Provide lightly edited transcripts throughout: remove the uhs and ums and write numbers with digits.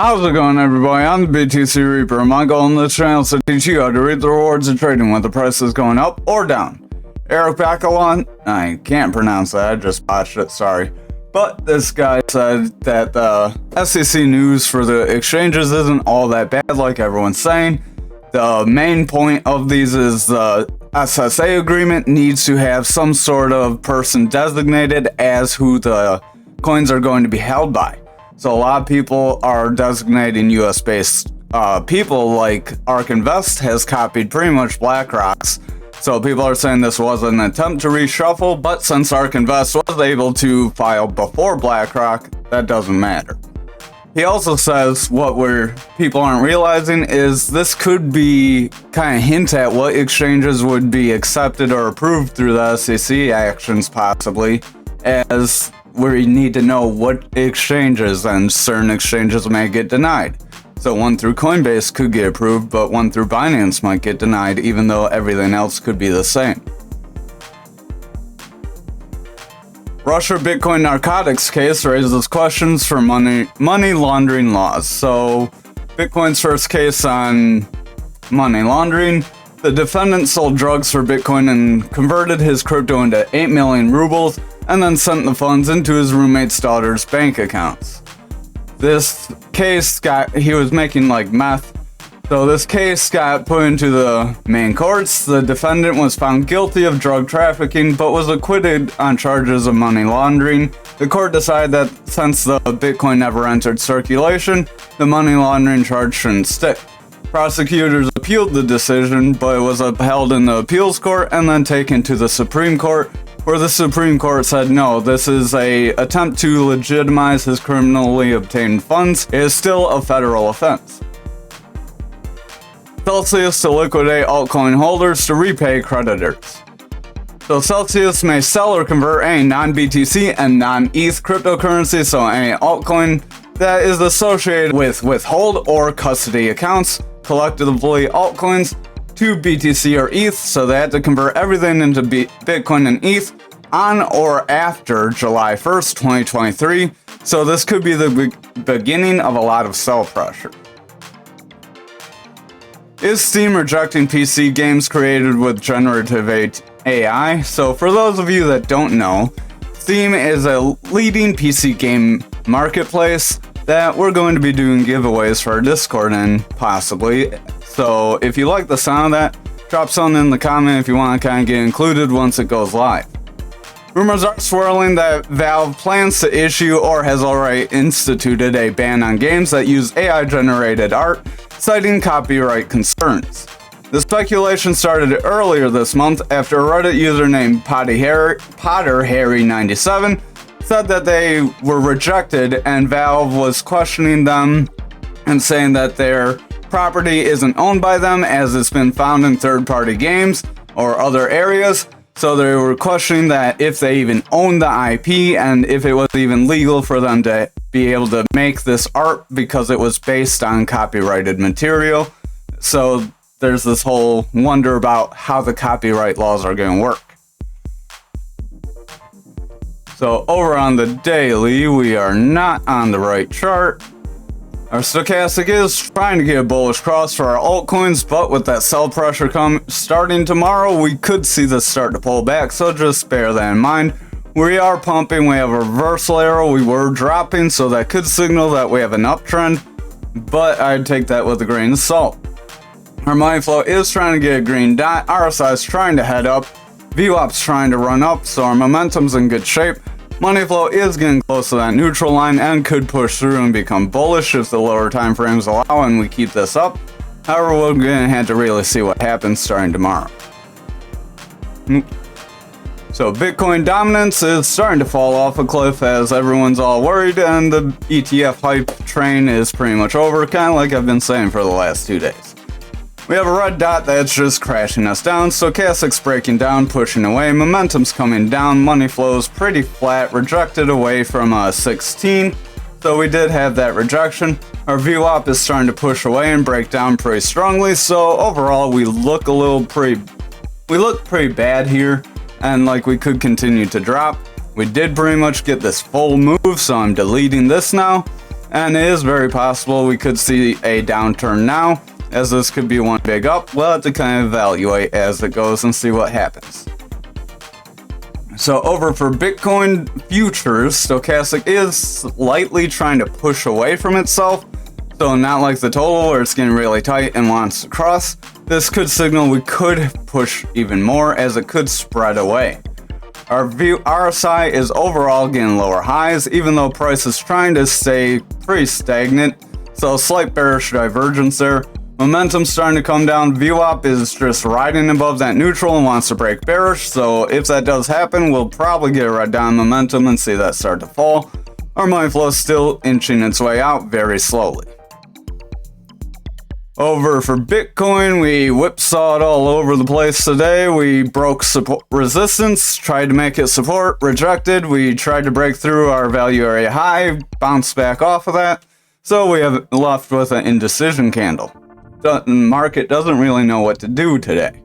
How's it going, everybody? I'm the BTC Reaper, and my goal on this channel is to teach you how to reap the rewards of trading when the price is going up or down. Eric Bacalon, I can't pronounce that, I just botched it, sorry. But this guy said that the SEC news for the exchanges isn't all that bad like everyone's saying. The main point of these is the SSA agreement needs to have some sort of person designated as who the coins are going to be held by. So a lot of people are designating US-based people, like ARK Invest has copied pretty much BlackRock's. So people are saying this was an attempt to reshuffle, but since ARK Invest was able to file before BlackRock, that doesn't matter. He also says what people aren't realizing is this could be kind of hint at what exchanges would be accepted or approved through the SEC actions possibly, as we need to know what exchanges, and certain exchanges may get denied. So one through Coinbase could get approved, but one through Binance might get denied, even though everything else could be the same. Russia Bitcoin Narcotics case raises questions for money laundering laws. So Bitcoin's first case on money laundering. The defendant sold drugs for Bitcoin and converted his crypto into 8 million rubles and then sent the funds into his roommate's daughter's bank accounts. This case he was making like meth. So this case got put into the main courts. The defendant was found guilty of drug trafficking but was acquitted on charges of money laundering. The court decided that since the Bitcoin never entered circulation, the money laundering charge shouldn't stick. Prosecutors appealed the decision, but it was upheld in the appeals court and then taken to the Supreme Court, where the Supreme Court said no, this is an attempt to legitimize his criminally obtained funds. It is still a federal offense. Celsius to liquidate altcoin holders to repay creditors. So Celsius may sell or convert any non-BTC and non-ETH cryptocurrency, so any altcoin that is associated with withhold or custody accounts, collectively altcoins, to BTC or ETH, so they had to convert everything into Bitcoin and ETH on or after July 1st, 2023. So this could be the beginning of a lot of sell pressure. Is Steam rejecting PC games created with generative AI? So for those of you that don't know, Steam is a leading PC game marketplace that we're going to be doing giveaways for our Discord in, possibly. So if you like the sound of that, drop something in the comment if you want to kind of get included once it goes live. Rumors are swirling that Valve plans to issue or has already instituted a ban on games that use AI-generated art, citing copyright concerns. The speculation started earlier this month after a Reddit user named PotterHarry97 said that they were rejected, and Valve was questioning them and saying that their property isn't owned by them as it's been found in third-party games or other areas. So they were questioning that if they even own the IP and if it was even legal for them to be able to make this art because it was based on copyrighted material. So there's this whole wonder about how the copyright laws are going to work. So over on the daily, we are not on the right chart. Our stochastic is trying to get a bullish cross for our altcoins, but with that sell pressure starting tomorrow, we could see this start to pull back, so just bear that in mind. We are pumping, we have a reversal arrow, we were dropping, so that could signal that we have an uptrend, but I'd take that with a grain of salt. Our money flow is trying to get a green dot, RSI is trying to head up, VWAP's trying to run up, so our momentum's in good shape. Money flow is getting close to that neutral line and could push through and become bullish if the lower time frames allow and we keep this up. However, we're going to have to really see what happens starting tomorrow. So Bitcoin dominance is starting to fall off a cliff as everyone's all worried, and the ETF hype train is pretty much over, kind of like I've been saying for the last 2 days. We have a red dot that's just crashing us down, stochastic's breaking down, pushing away, momentum's coming down, money flow's pretty flat, rejected away from 16, so we did have that rejection. Our VWAP is starting to push away and break down pretty strongly, so overall we look pretty bad here, and like we could continue to drop. We did pretty much get this full move, so I'm deleting this now. and it is very possible we could see a downturn now, as this could be one big up. We'll have to kind of evaluate as it goes and see what happens. So over for Bitcoin futures, stochastic is slightly trying to push away from itself. So not like the total where it's getting really tight and wants to cross. This could signal we could push even more as it could spread away. Our RSI is overall getting lower highs, even though price is trying to stay pretty stagnant. So a slight bearish divergence there. Momentum's starting to come down. VWAP is just riding above that neutral and wants to break bearish. So if that does happen, we'll probably get a red down momentum and see that start to fall. Our money flow is still inching its way out very slowly. Over for Bitcoin, we whipsawed all over the place today. We broke support resistance, tried to make it support, rejected. We tried to break through our value area high, bounced back off of that. So we have left with an indecision candle. The market doesn't really know what to do today.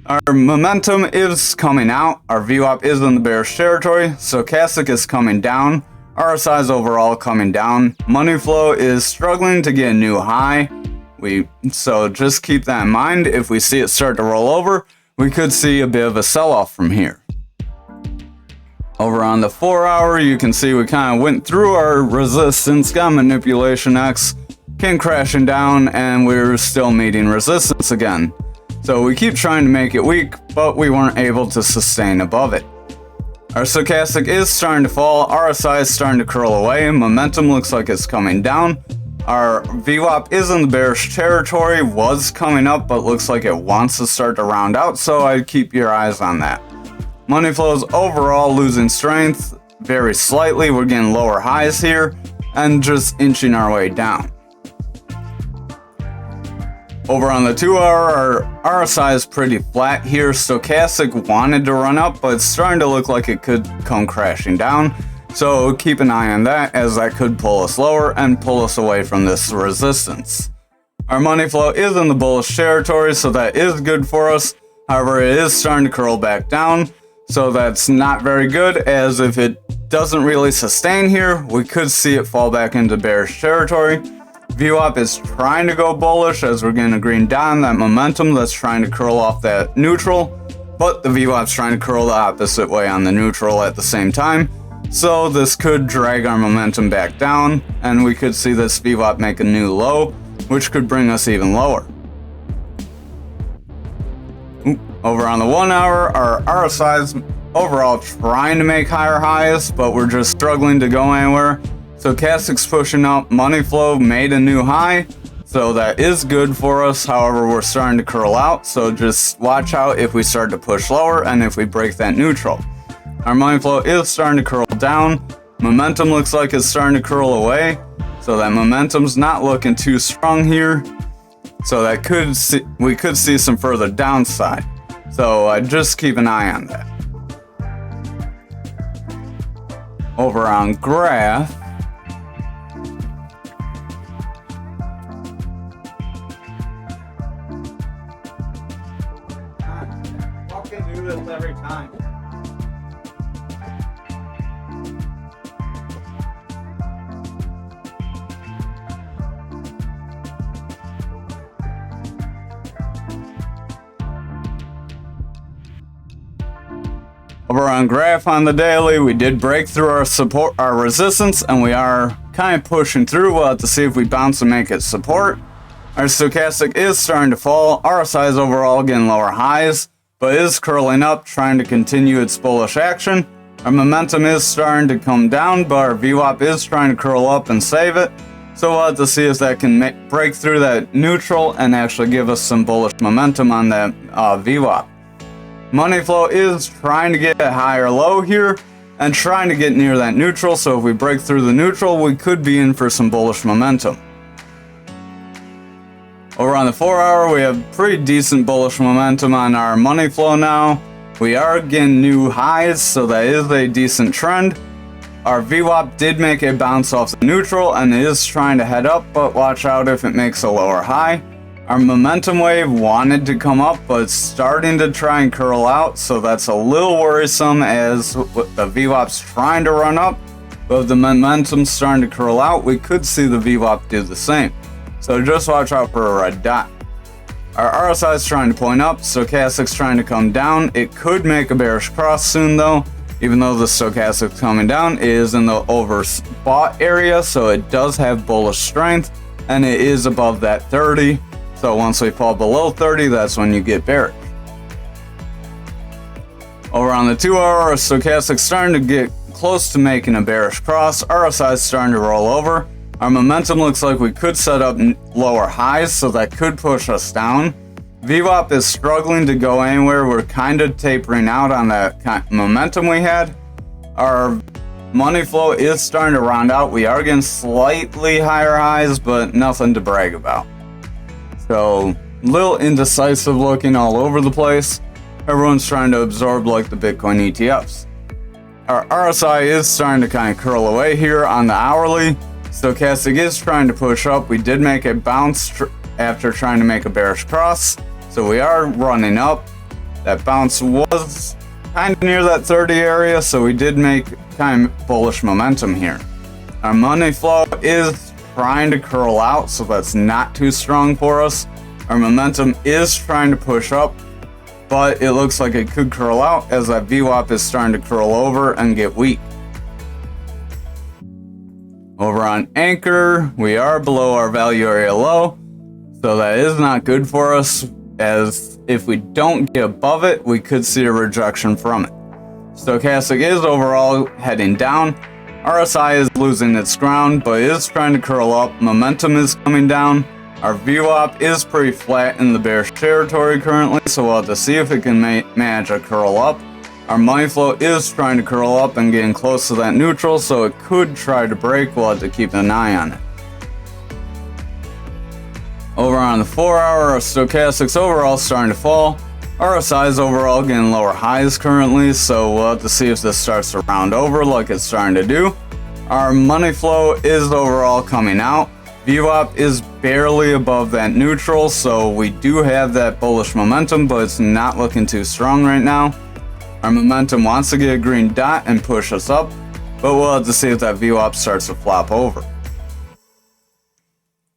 Our momentum is coming out. Our VWAP is in the bearish territory. Stochastic is coming down. RSI is overall coming down. Money flow is struggling to get a new high. So just keep that in mind. If we see it start to roll over, we could see a bit of a sell-off from here. Over on the 4 hour, you can see we kind of went through our resistance, got manipulation X, came crashing down, and we're still meeting resistance again. So we keep trying to make it weak, but we weren't able to sustain above it. Our stochastic is starting to fall, RSI is starting to curl away, momentum looks like it's coming down. Our VWAP is in the bearish territory, was coming up, but looks like it wants to start to round out, so I'd keep your eyes on that. Money flows overall losing strength very slightly. We're getting lower highs here and just inching our way down. Over on the 2 hour, our RSI is pretty flat here. Stochastic wanted to run up, but it's starting to look like it could come crashing down. So keep an eye on that, as that could pull us lower and pull us away from this resistance. Our money flow is in the bullish territory, so that is good for us. However, it is starting to curl back down, so that's not very good, as if it doesn't really sustain here, we could see it fall back into bearish territory. VWAP is trying to go bullish as we're getting a green down, that momentum that's trying to curl off that neutral, but the VWAP's trying to curl the opposite way on the neutral at the same time. So this could drag our momentum back down, and we could see this VWAP make a new low, which could bring us even lower. Over on the 1 hour, our RSI is overall trying to make higher highs, but we're just struggling to go anywhere. Stochastic's pushing up, money flow made a new high, so that is good for us. However, we're starting to curl out, so just watch out if we start to push lower and if we break that neutral. Our money flow is starting to curl down. Momentum looks like it's starting to curl away, so that momentum's not looking too strong here. So that we could see some further downside. So just keep an eye on that. Over on graph, fucking do this every time. Over on graph on the daily, we did break through our resistance, and we are kind of pushing through. We'll have to see if we bounce and make it support. Our stochastic is starting to fall. RSI is overall getting lower highs, but is curling up, trying to continue its bullish action. Our momentum is starting to come down, but our VWAP is trying to curl up and save it. So we'll have to see if that can break through that neutral and actually give us some bullish momentum on that VWAP. Money flow is trying to get a higher low here and trying to get near that neutral, so if we break through the neutral, we could be in for some bullish momentum. Over on the 4 hour, we have pretty decent bullish momentum on our money flow now. We are getting new highs, so that is a decent trend. Our VWAP did make a bounce off the neutral and it is trying to head up, but watch out if it makes a lower high. Our momentum wave wanted to come up, but it's starting to try and curl out, so that's a little worrisome as the VWAP's trying to run up, But if the momentum's starting to curl out, we could see the VWAP do the same. So just watch out for a red dot. Our RSI is trying to point up, stochastic's trying to come down. It could make a bearish cross soon though. Even though the stochastic's coming down, it is in the overbought area, so it does have bullish strength, and it is above that 30. So once we fall below 30, that's when you get bearish. Over on the 2 hour, our stochastic's starting to get close to making a bearish cross. RSI is starting to roll over. Our momentum looks like we could set up lower highs, so that could push us down. VWAP is struggling to go anywhere. We're kind of tapering out on that momentum we had. Our money flow is starting to round out. We are getting slightly higher highs, but nothing to brag about. So, a little indecisive looking all over the place. Everyone's trying to absorb like the Bitcoin ETFs. Our RSI is starting to kind of curl away here on the hourly. Stochastic is trying to push up. We did make a bounce after trying to make a bearish cross. So we are running up. That bounce was kind of near that 30 area, so we did make kind of bullish momentum here. Our money flow is trying to curl out, so that's not too strong for us. Our momentum is trying to push up, but it looks like it could curl out as that VWAP is starting to curl over and get weak. Over on Anchor, we are below our value area low, so that is not good for us, as if we don't get above it, we could see a rejection from it. Stochastic is overall heading down. RSI is losing its ground, but it is trying to curl up. Momentum is coming down. Our VWAP is pretty flat in the bearish territory currently, so we'll have to see if it can manage a curl up. Our money flow is trying to curl up and getting close to that neutral, so it could try to break. We'll have to keep an eye on it. Over on the 4 hour, our stochastics overall starting to fall. RSI is overall getting lower highs currently, so we'll have to see if this starts to round over like it's starting to do. Our money flow is overall coming out. VWAP is barely above that neutral, so we do have that bullish momentum, but it's not looking too strong right now. Our momentum wants to get a green dot and push us up, but we'll have to see if that VWAP starts to flop over.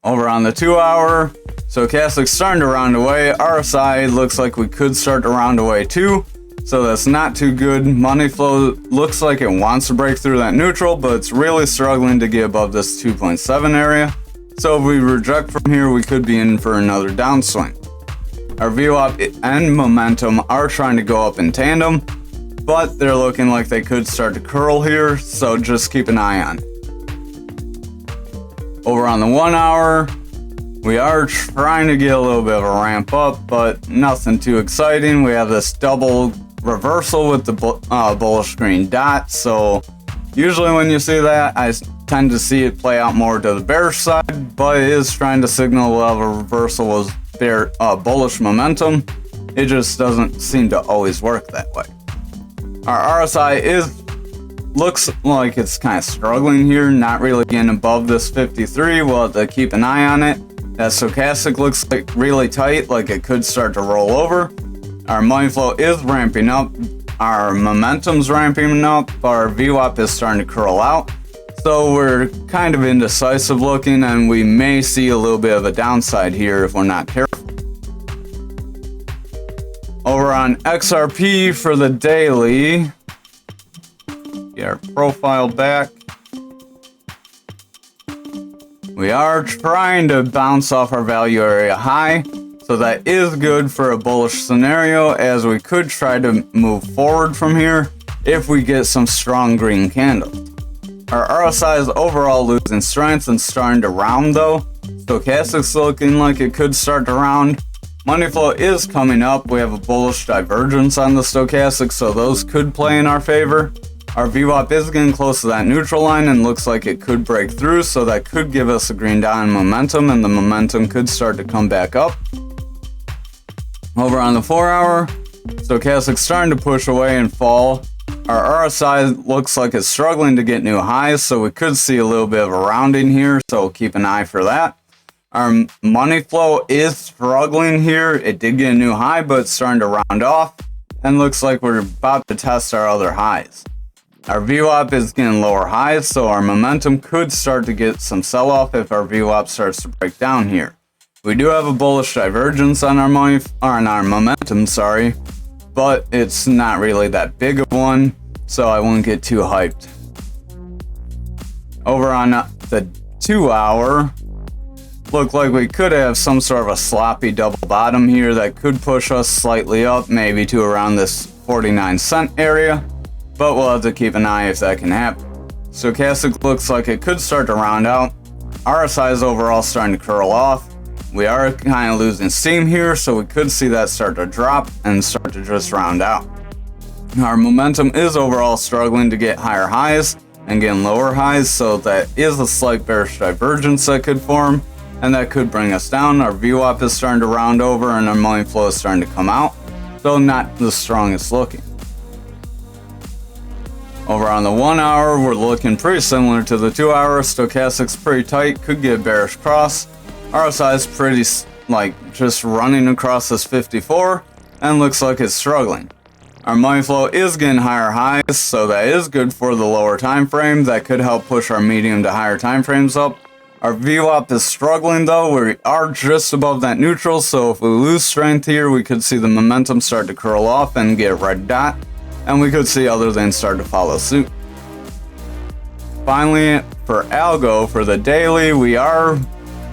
Over on the 2 hour, stochastic's starting to round away. RSI looks like we could start to round away too, so that's not too good. Money flow looks like it wants to break through that neutral, but it's really struggling to get above this 2.7 area. So if we reject from here, we could be in for another downswing. Our VWAP and momentum are trying to go up in tandem, but they're looking like they could start to curl here, so just keep an eye on it. Over on the 1 hour, we are trying to get a little bit of a ramp up, but nothing too exciting. We have this double reversal with the bullish green dot, so usually when you see that, I tend to see it play out more to the bearish side, but it is trying to signal a reversal was bullish momentum. It just doesn't seem to always work that way. Our RSI looks like it's kind of struggling here, not really getting above this 53. We'll have to keep an eye on it. That stochastic looks like really tight, like it could start to roll over. Our money flow is ramping up. Our momentum's ramping up. Our VWAP is starting to curl out. So we're kind of indecisive looking, and we may see a little bit of a downside here if we're not careful. Over on XRP for the daily, get our profile back. We are trying to bounce off our value area high, so that is good for a bullish scenario, as we could try to move forward from here if we get some strong green candles. Our RSI is overall losing strength and starting to round though. Stochastic's looking like it could start to round. Money flow is coming up. We have a bullish divergence on the stochastic, so those could play in our favor. Our VWAP is getting close to that neutral line and looks like it could break through, so that could give us a green dot in momentum, and the momentum could start to come back up. Over on the 4 hour, stochastic's starting to push away and fall. Our RSI looks like it's struggling to get new highs, so we could see a little bit of a rounding here, so we'll keep an eye for that. Our money flow is struggling here. It did get a new high, but it's starting to round off, and looks like we're about to test our other highs. Our VWAP is getting lower highs, so our momentum could start to get some sell-off if our VWAP starts to break down here. We do have a bullish divergence on our momentum, but it's not really that big of one, so I won't get too hyped. Over on the 2 hour, look like we could have some sort of a sloppy double bottom here that could push us slightly up, maybe to around this 49-cent area, but we'll have to keep an eye if that can happen. Stochastic looks like it could start to round out. RSI is overall starting to curl off. We are kind of losing steam here, so we could see that start to drop and start to just round out. Our momentum is overall struggling to get higher highs and getting lower highs, so that is a slight bearish divergence that could form, and that could bring us down. Our VWAP is starting to round over and our money flow is starting to come out, though not the strongest looking. Over on the 1 hour, we're looking pretty similar to the 2 hour. Stochastic's pretty tight, could get a bearish cross. RSI is pretty just running across this 54 and looks like it's struggling. Our money flow is getting higher highs, so that is good for the lower time frame. That could help push our medium to higher time frames up. Our VWAP is struggling though. We are just above that neutral, so if we lose strength here, we could see the momentum start to curl off and get a red dot, and we could see other things start to follow suit. Finally, for algo, for the daily, we are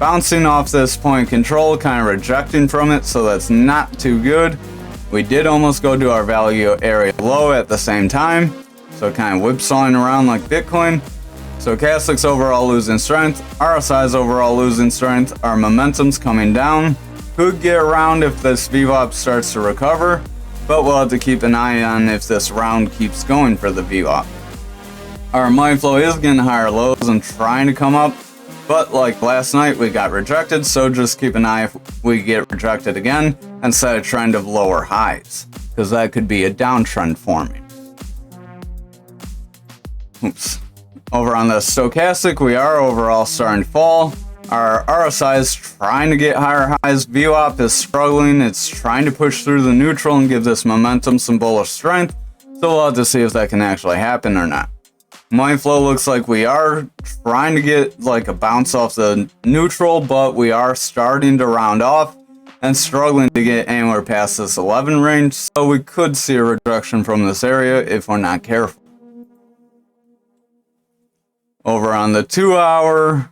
bouncing off this point control, kind of rejecting from it, so that's not too good. We did almost go to our value area low at the same time, so kind of whipsawing around like Bitcoin. Stochastic's overall losing strength, RSI's overall losing strength, our momentum's coming down. Could get around if this VWAP starts to recover, but we'll have to keep an eye on if this round keeps going for the VWAP. Our money flow is getting higher lows and trying to come up, but like last night we got rejected, so just keep an eye if we get rejected again and set a trend of lower highs, because that could be a downtrend forming. Oops. Over on the stochastic, we are overall starting to fall. Our RSI is trying to get higher highs. VWAP is struggling. It's trying to push through the neutral and give this momentum some bullish strength. So we'll have to see if that can actually happen or not. Money flow looks like we are trying to get like a bounce off the neutral, but we are starting to round off and struggling to get anywhere past this 11 range. So we could see a rejection from this area if we're not careful. Over on the 2 hour,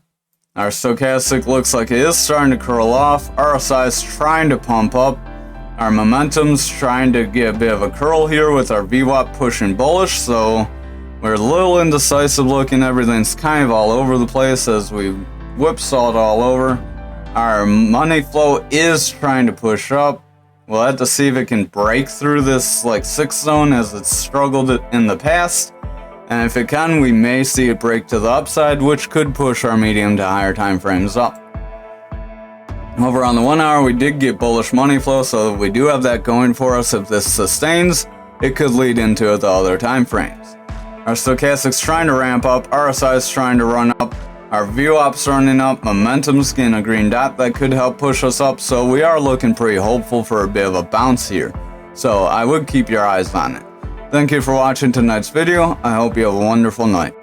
our stochastic looks like it is starting to curl off. RSI is trying to pump up. Our momentum's trying to get a bit of a curl here with our VWAP pushing bullish, so we're a little indecisive looking. Everything's kind of all over the place as we whipsawed all over. Our money flow is trying to push up. We'll have to see if it can break through this like 6 zone as it's struggled in the past. And if it can, we may see it break to the upside, which could push our medium to higher time frames up. Over on the 1 hour, we did get bullish money flow, so we do have that going for us. If this sustains, it could lead into the other time frames. Our stochastic's trying to ramp up, RSI is trying to run up, our VWAP's running up, momentum's getting a green dot that could help push us up, so we are looking pretty hopeful for a bit of a bounce here. So I would keep your eyes on it. Thank you for watching tonight's video. I hope you have a wonderful night.